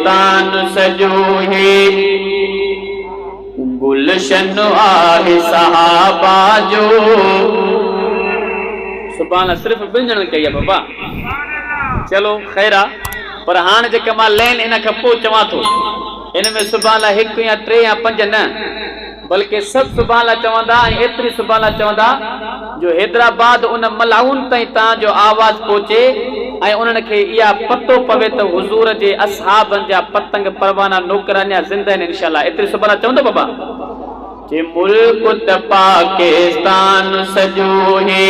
पाकिस्तान सजो है गुलशन आहे सहाबा जो। सुभान अल्लाह, सिर्फ बिंजण कई आहे बाबा। चलो ख़ैर आहे, पर हाणे जेका मां लेन इन खां पोइ चवां थो, इन में सुभान अल्लाह हिकु या टे या पंज न, बल्कि सभु सुभान अल्लाह चवंदा ऐं एतिरी सुभान अल्लाह चवंदा जो हैदराबाद उन मलाउन ताईं तव्हांजो आवाज़ पहुचे ऐं उन्हनि खे इहा पतो पवे त हुज़ूर जे असहाबनि जा पतंग परवाना नौकर अञा ज़िंदा आहिनि इंशाअल्लाह। एतिरी सुभान अल्लाह चवंदो बाबा। जे मुल्क त पाकिस्तान सजो है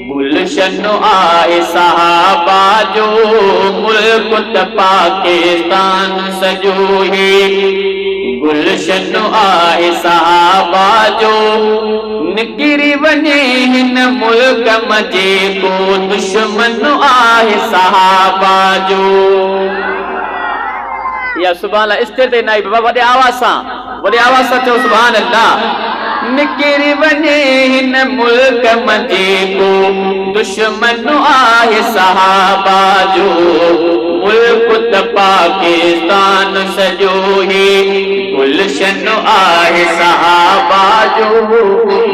गुलशन आहे सहाबा जो। मुल्क त पाकिस्तान सजो है गुलशन आहे सहाबा जो। निकिरी वञे हिन मुल्क मजे को दुश्मन आहे सहाबा जो। या सुभान अल्लाह स्टेज ते नाई बाबा, वॾे आवाज़ सां चओ सुभान अल्लाह। निकिरी वञे हिन मुल्क मजे को दुश्मन आहे सहाबा जो। मुल्क त पाकिस्तान सजो है गुलशन आहे सहाबा जो।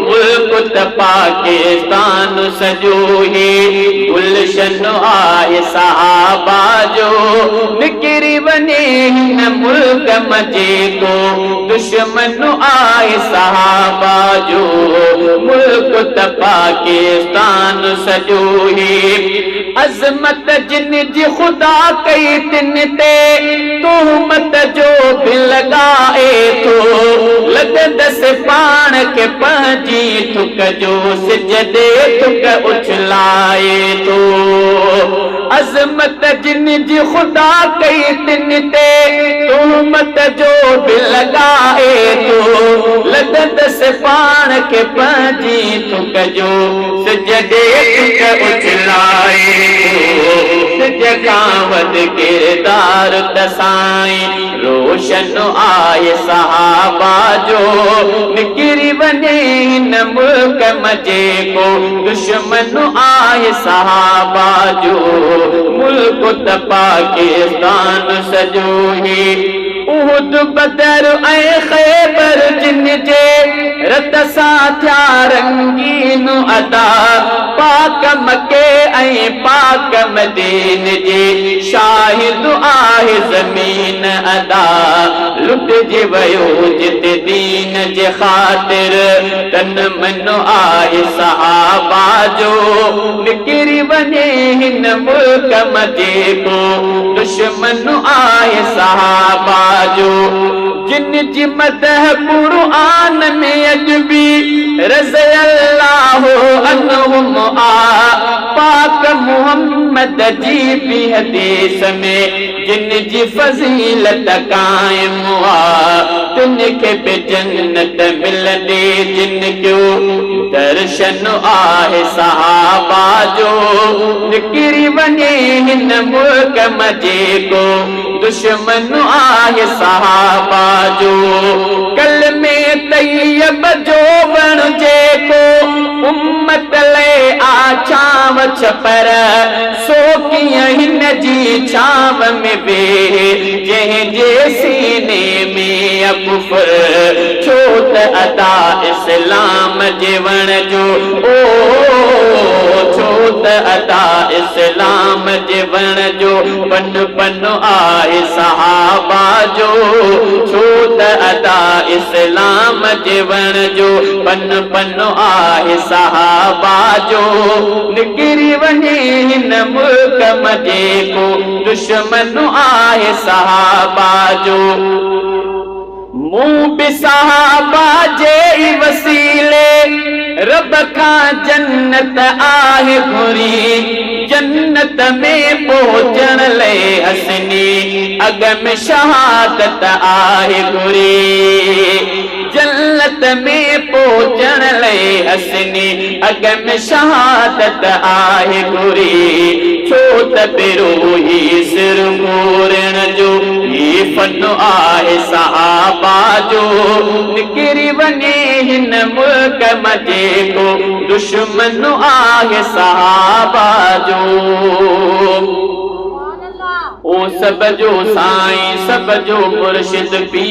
मुल्क त पाकिस्तान सजो है गुलशन आहे सहाबा जो। निकिरी वञे हिन मुल्क मजे को दुश्मन आहे सहाबा जो। मुल्क त पाकिस्तान सजो है अज़मत जिन जी खुदा कई तिन ते तुहमत जो भी लॻाए थो। लॻंदसि पाण खे पंहिंजी थुक जो सिजदे थुक उछलाए थो। अज़मत जिन जी खुदा कई तिन ते तुहमत जो भी लॻाए थो। लॻंदसि पाण खे पंहिंजी थुक जो सिजदे थुक उछलाए थो। जगावत किरदार तसाई रोशन आए सहाबा जो। निकिरी वञे हिन मुल्क मजे को दुश्मन आए सहाबा जो। मुल्क त पाकिस्तान सजो है उहुद बदर ऐं ख़ैबर जिन जे रत सां थिया रंगीन अदा। पाक मके ऐं पाक मदीन जे शाहिद आहे ज़मीन अदा। लुटिजी वियो जिते दीन जे ख़ातिर तन मन आहे सहाबा जो। निकिरी वञे हिन मुल्क मजे को दुश्मन आहे सहाबा जो। जिन जी मदह क़ुरआन में अजबी रज़ियल्लाहु अन्हुम आ। पाक मुहम्मद जी भी हदीस में जिन जी फज़ीलत कायम आ। तिन खे बि जन्नत मिलंदी जिन जो दर्शन आहे सहाबा जो। निकिरी वञे हिन मुल्क मजे को दुश्मन आहे सहाबा जो। कल में तैयब जो वण जेको उम्मत ले आ छाव छपर सो कीअं हिन जी छाव में वेहे जंहिंजे सीने में अकुफर छो त अदा इस्लाम जे वण जो। ओ छो त अदा इस्लाम जे वण जो पन पन आहे सहाबा जो। छो त अदा इस्लाम जे वण जो पन पन आहे सहाबा जो। निकिरी वञे हिन मुल्क मजे को दुश्मन आहे सहाबा जो। मूं बि सहाबा जे वसीले रब खां जन्नत आहे घुरी। जन्नत में पहुचण लाइ हसनी अग में शहादत आहे घुरी। जन्नत में पहुचण लाइ हसनी अग में शहादत आहे घुरी। छो त बिरोही सिर मोरण जो ये फन आहे सहाबा जो। निकिरी वञे हिन मुल्क मजे को दुश्मन आहे सहाबा जो। ओ सब जो साईं सब जो मुर्शिद पीर।